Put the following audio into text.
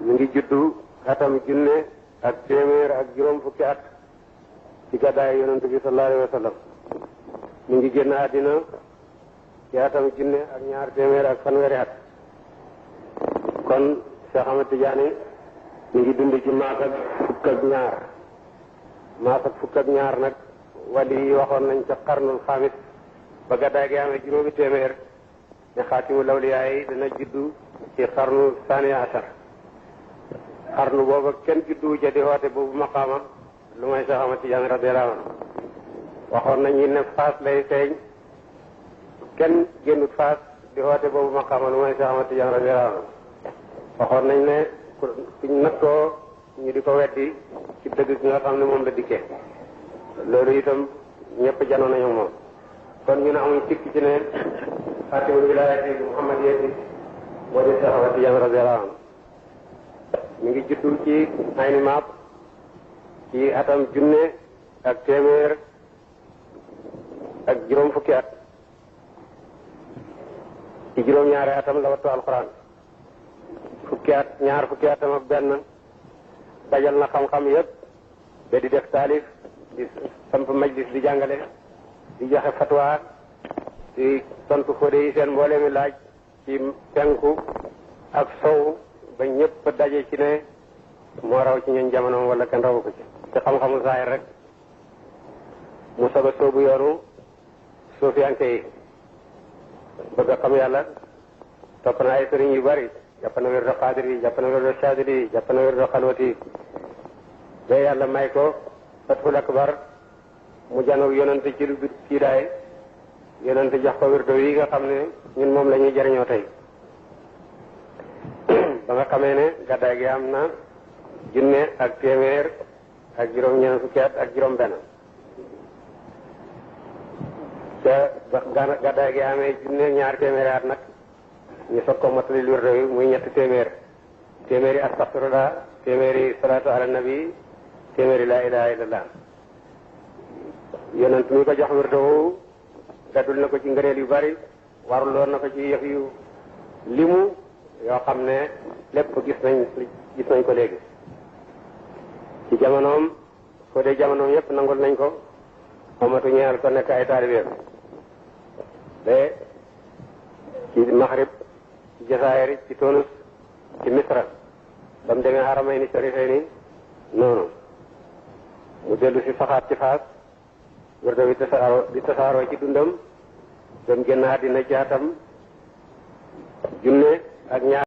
mi ngi juddu atam junne ak téeméer ak juróom fukki at ci gàddaay yonent bi sallallahu alayhi wa sallam mi ngi génn àddina ci atam junne ak ñaar téeméer ak fanweeri at kon Cheikh Ahmad Tidiane mi ngi dund ci maas ak fukk ak ñaar maas ak fukk ak ñaar nag wali yi waxoon nañ ca xarnul xaamis ba gàddaay gi amee juróomi téeméer ne xaatimu lawliyaa yi dana juddu ci xarnu saniya asar xarnu booba kenn juddu ja di woote boobu maqaama lu may Cheikh Ahmad Tidiane radiyallahu anhu waxoon nañu ne faas lay feeñ kenn génnut faas di woote boobu maqaama lu may Cheikh Ahmad Tidiane radiyallahu anhu waxoon nañ ne kuñ nattoo ñu di ko weddi ci dëgg gi nga xam ne moom la dikkee loolu itam ñëpp janoo nañu moom kon ñu ne amuñ sikk ci ne xaatimul wilaayati muhammadiyati moo di Cheikh Ahmad Tidiane radiyallahu anhu mi ngi juddu ci Ayni Maab ci atam junne ak téeméer ak juróom fukki at ci juróom-ñaari atam la wattu alxuraan fukki at ñaar fukki atam ak benn dajal na xam-xam yépp ba di def taalif di samp majlis di jàngale di joxe fatwa di tontu fóode yi seen mboole mi laaj ci penku ak sow ba ñëpp daje ci ne moo raw ci ñun jamonoom wala kenn rawu ko ci xam-xamu saahir rek mu soog a soobu yoonu suufiyanke yi bëgg a xam yàlla topp na ay sëriñ yu bari jàpp na wér do xaadir yi jàpp na wér do chaadili yi jàpp na wér do xalwati yi ba yàlla may ko fathul akbar mu janoog yonente ci lu dul kiidaay yonente jox ko wér do yi nga xam ne ñun moom la ñuy jëriñoo tey ba nga xamee ne gàddaay gi am na junne ak téeméer ak juróom-ñeent fukki at ak juróom benn te gàddaay gi amee junne ñaar téeméeri at nag ñu soog ko mottali wér do yi muy ñetti téeméeri astaxfirullah téeméeri salaatu ala nabi téeméeri laa ilaha illallah yonent mi ko jox wér do woowu gaddul na ko ci ngëneel yu bari waruloon na ko ci yëf yu limu yoo xam ne lépp gis nañ ko léegi ci jamonoom foo dee jamonoom yépp nangul nañ ko amatu ñeel ko nekk ay taalibeem ba ci Maghrib ci Jazaayir ci Tunis ci Misra ba mu demee Haramayni Sharifayni noonu mu dellu si saxaat ci Faas wërdo bi tasaaroo ci dundam dem génn àddina ci atam junne ak ñaar